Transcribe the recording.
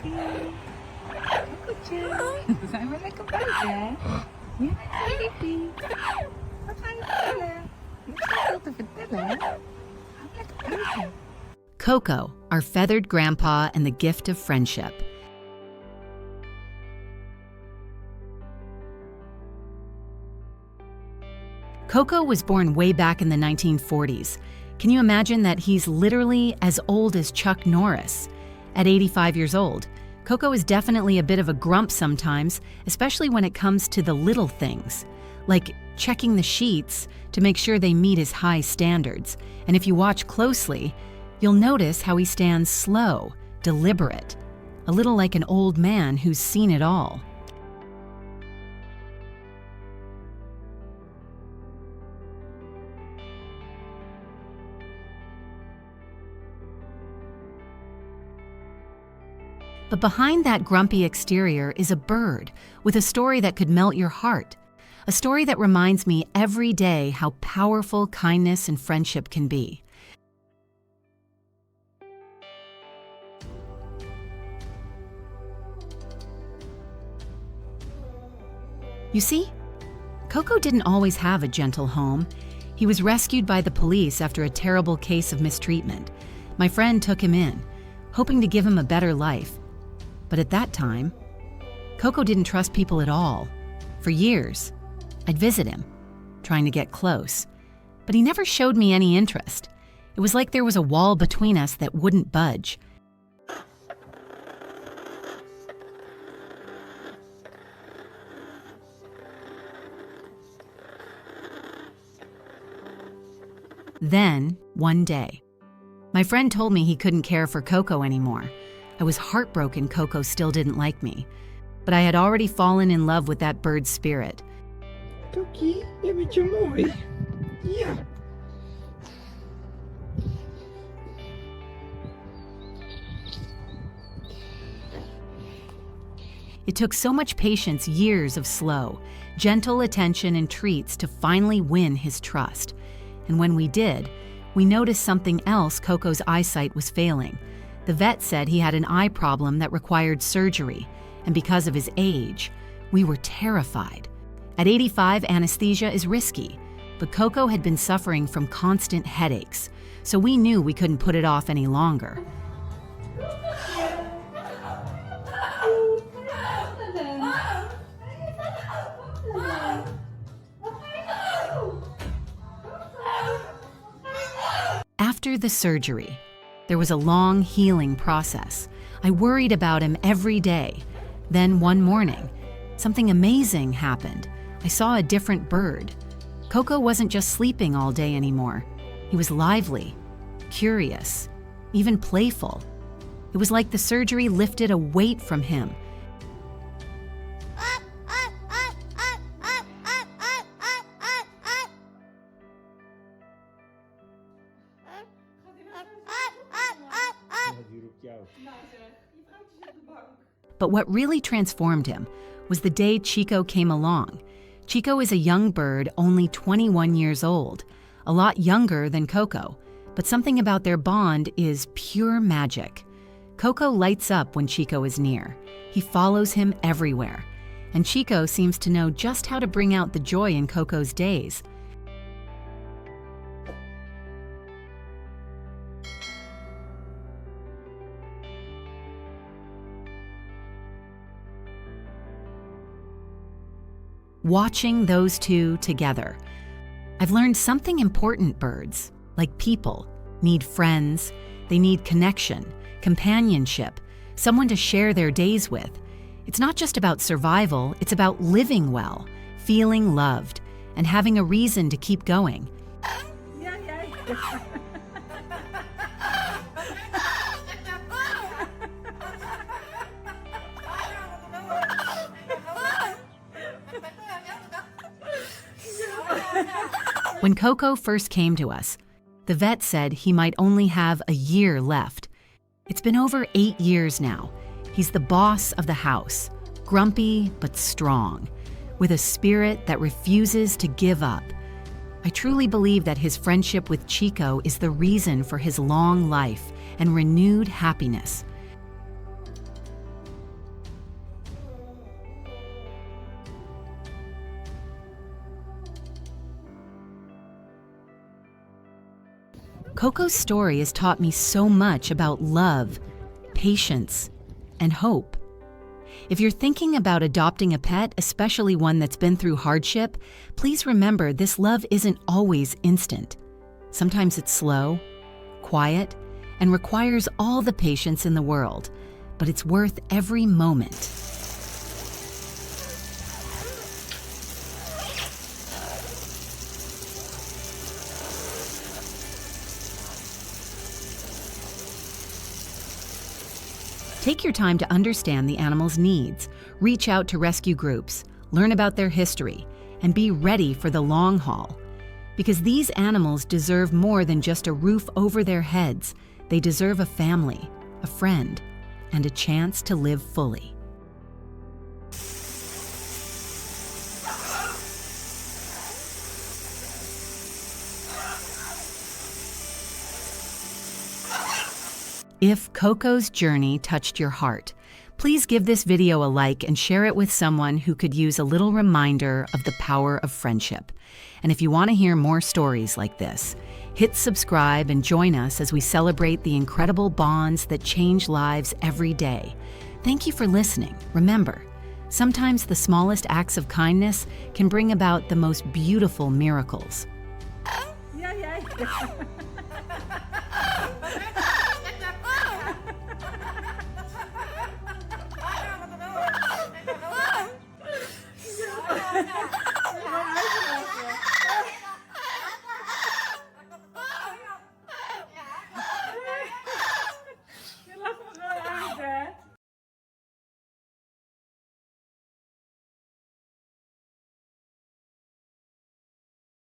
baby. Koko dyan. Saan mo nagkabalga? Yan ang baby. Paano pala? Ito pala. Ang nagkabalga. Koko, our feathered grandpa and the gift of friendship. Koko was born way back in the 1940s. Can you imagine that he's literally as old as Chuck Norris? At 85 years old, Koko is definitely a bit of a grump sometimes, especially when it comes to the little things, like checking the sheets to make sure they meet his high standards. And if you watch closely, you'll notice how he stands slow, deliberate, a little like an old man who's seen it all. But behind that grumpy exterior is a bird with a story that could melt your heart. A story that reminds me every day how powerful kindness and friendship can be. You see, Koko didn't always have a gentle home. He was rescued by the police after a terrible case of mistreatment. My friend took him in, hoping to give him a better life. But at that time, Koko didn't trust people at all. For years, I'd visit him, trying to get close, but he never showed me any interest. It was like there was a wall between us that wouldn't budge. Then, one day, my friend told me he couldn't care for Koko anymore. I was heartbroken Koko still didn't like me, but I had already fallen in love with that bird's spirit. Toki, je bent zo mooi. Ja. It took so much patience, years of slow, gentle attention and treats to finally win his trust. And when we did, we noticed something else. Koko's eyesight was failing. The vet said he had an eye problem that required surgery, and because of his age, we were terrified. At 85, anesthesia is risky, but Koko had been suffering from constant headaches, so we knew we couldn't put it off any longer. After the surgery, there was a long healing process. I worried about him every day. Then one morning, something amazing happened. I saw a different bird. Koko wasn't just sleeping all day anymore. He was lively, curious, even playful. It was like the surgery lifted a weight from him. But what really transformed him was the day Chico came along. Chico is a young bird, only 21 years old, a lot younger than Koko, but something about their bond is pure magic. Koko lights up when Chico is near. He follows him everywhere, and Chico seems to know just how to bring out the joy in Koko's days. Watching those two together, I've learned something important. Birds, like people, need friends. They need connection, companionship, someone to share their days with. It's not just about survival, it's about living well, feeling loved, and having a reason to keep going. When Koko first came to us, the vet said he might only have a year left. It's been over 8 years now. He's the boss of the house, grumpy but strong, with a spirit that refuses to give up. I truly believe that his friendship with Chico is the reason for his long life and renewed happiness. Coco's story has taught me so much about love, patience, and hope. If you're thinking about adopting a pet, especially one that's been through hardship, please remember this love isn't always instant. Sometimes it's slow, quiet, and requires all the patience in the world, but it's worth every moment. Take your time to understand the animal's needs, reach out to rescue groups, learn about their history, and be ready for the long haul. Because these animals deserve more than just a roof over their heads. They deserve a family, a friend, and a chance to live fully. If Coco's journey touched your heart, please give this video a like and share it with someone who could use a little reminder of the power of friendship. And if you want to hear more stories like this, hit subscribe and join us as we celebrate the incredible bonds that change lives every day. Thank you for listening. Remember, sometimes the smallest acts of kindness can bring about the most beautiful miracles. Yeah.